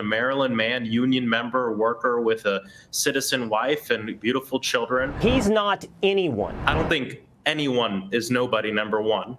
Maryland man, union member, worker with a citizen wife and beautiful children. He's not anyone. I don't think anyone is nobody, number one.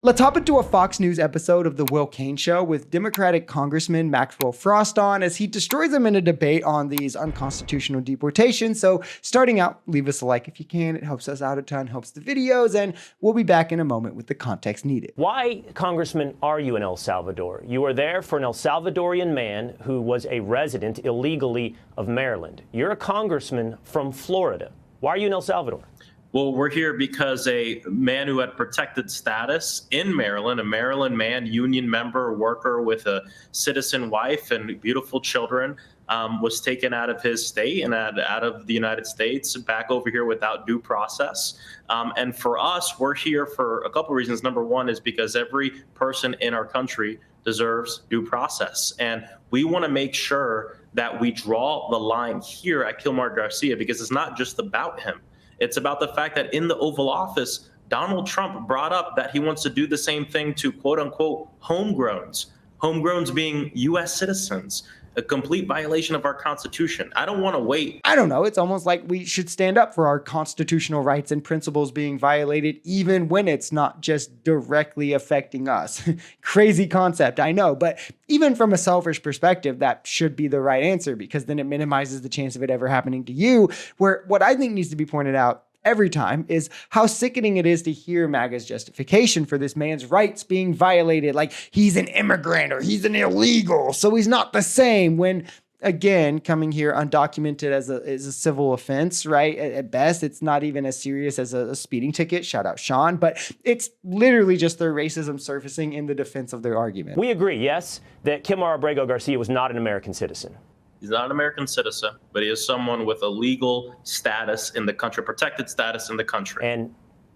Let's hop into a Fox News episode of The Will Cain Show with Democratic Congressman Maxwell on as he destroys him in a debate on these unconstitutional deportations. So starting out, leave us a like if you can. It helps us out a ton, helps the videos, and we'll be back in a moment with the context needed. Why, Congressman, are you in El Salvador? You are there for an El Salvadorian man who was a resident illegally of Maryland. You're a congressman from Florida. Why are you in El Salvador? Well, we're here because a man who had protected status in Maryland, a Maryland man, union member, worker with a citizen wife and beautiful children, was taken out of his state and out of the United States back over here without due process. And for us, we're here for a couple of reasons. Number one is because every person in our country deserves due process. And we want to make sure that we draw the line here at Kilmar Garcia, because it's not just about him. It's about the fact that in the Oval Office, Donald Trump brought up that he wants to do the same thing to quote unquote homegrowns being U.S. citizens, a complete violation of our Constitution. I don't want to wait. I don't know. It's almost like we should stand up for our constitutional rights and principles being violated, even when it's not just directly affecting us. Crazy concept, I know. But even from a selfish perspective, that should be the right answer, because then it minimizes the chance of it ever happening to you. Where what I think needs to be pointed out every time is how sickening it is to hear MAGA's justification for this man's rights being violated. Like he's an immigrant or he's an illegal, so he's not the same, when again, coming here undocumented as a civil offense, right? At best, it's not even as serious as a speeding ticket. Shout out Sean. But it's literally just their racism surfacing in the defense of their argument. We agree, yes, that Kilmar Abrego Garcia was not an American citizen. He's not an American citizen, but he is someone with a legal status in the country, protected status in the country. And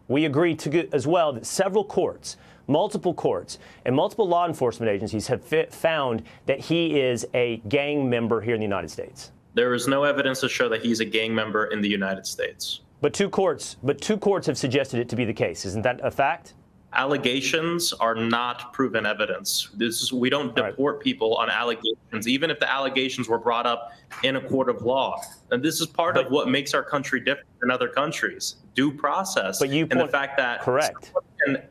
we agree as well that several courts, multiple courts, and multiple law enforcement agencies have found that he is a gang member here in the United States. There is no evidence to show that he's a gang member in the United States. But two courts have suggested it to be the case. Isn't that a fact? Allegations are not proven evidence. We don't deport people on allegations, even if the allegations were brought up in a court of law. And this is part of what makes our country different than other countries: due process. But you and the fact that correct. Someone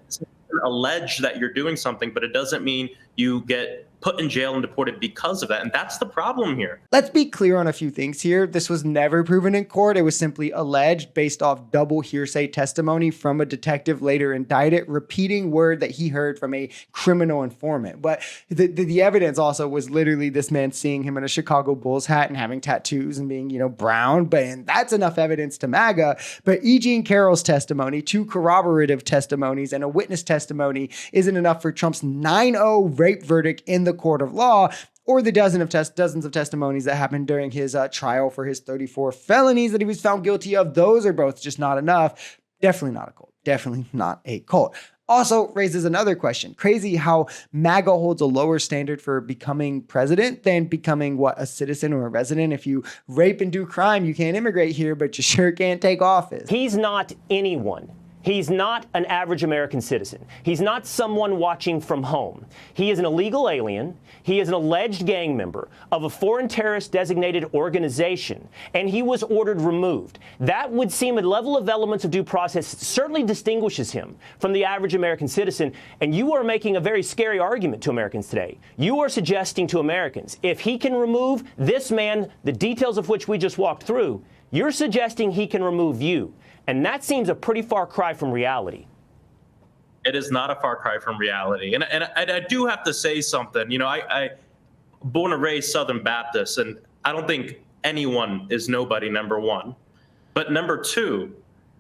can allege that you're doing something, but it doesn't mean you get put in jail and deported because of that. And that's the problem here. Let's be clear on a few things here. This was never proven in court. It was simply alleged based off double hearsay testimony from a detective later indicted, repeating word that he heard from a criminal informant. But the evidence also was literally this man seeing him in a Chicago Bulls hat and having tattoos and being, brown. And that's enough evidence to MAGA. But E. Jean Carroll's testimony, 2 corroborative testimonies, and a witness testimony isn't enough for Trump's 9-0 rape verdict in the court of law, or the dozens of testimonies that happened during his trial for his 34 felonies that he was found guilty of. Those are both just not enough. Definitely not a cult. Definitely not a cult. Also raises another question. Crazy how MAGA holds a lower standard for becoming president than becoming, a citizen or a resident. If you rape and do crime, you can't immigrate here, but you sure can't take office. He's not anyone. He's not an average American citizen. He's not someone watching from home. He is an illegal alien. He is an alleged gang member of a foreign terrorist designated organization, and he was ordered removed. That would seem a level of elements of due process certainly distinguishes him from the average American citizen. And you are making a very scary argument to Americans today. You are suggesting to Americans, if he can remove this man, the details of which we just walked through, you're suggesting he can remove you. And that seems a pretty far cry from reality. It is not a far cry from reality. And I do have to say something. I born and raised Southern Baptist, and I don't think anyone is nobody, number one. But number two,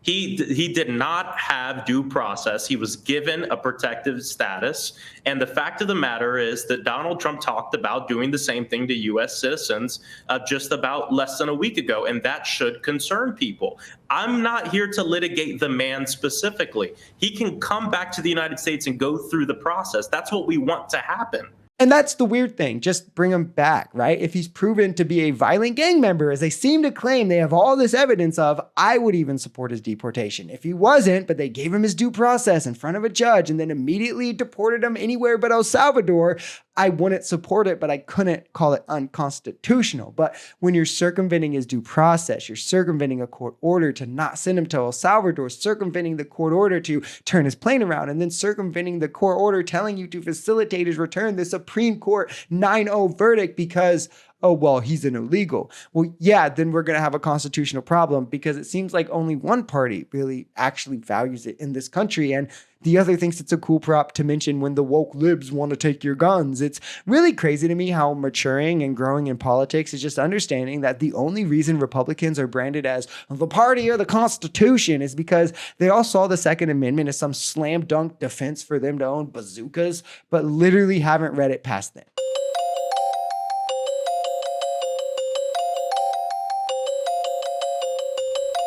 he did not have due process. He was given a protective status. And the fact of the matter is that Donald Trump talked about doing the same thing to U.S. citizens just about less than a week ago. And that should concern people. I'm not here to litigate the man specifically. He can come back to the United States and go through the process. That's what we want to happen. And that's the weird thing. Just bring him back, right? If he's proven to be a violent gang member, as they seem to claim they have all this evidence of, I would even support his deportation. If he wasn't, but they gave him his due process in front of a judge and then immediately deported him anywhere but El Salvador, I wouldn't support it, but I couldn't call it unconstitutional. But when you're circumventing his due process, you're circumventing a court order to not send him to El Salvador, circumventing the court order to turn his plane around, and then circumventing the court order telling you to facilitate his return, the Supreme Court 9-0 verdict because, oh, well, he's an illegal. Well, yeah, then we're going to have a constitutional problem because it seems like only one party really actually values it in this country. And the other thinks it's a cool prop to mention when the woke libs want to take your guns. It's really crazy to me how maturing and growing in politics is just understanding that the only reason Republicans are branded as the party of the Constitution is because they all saw the Second Amendment as some slam dunk defense for them to own bazookas, but literally haven't read it past then.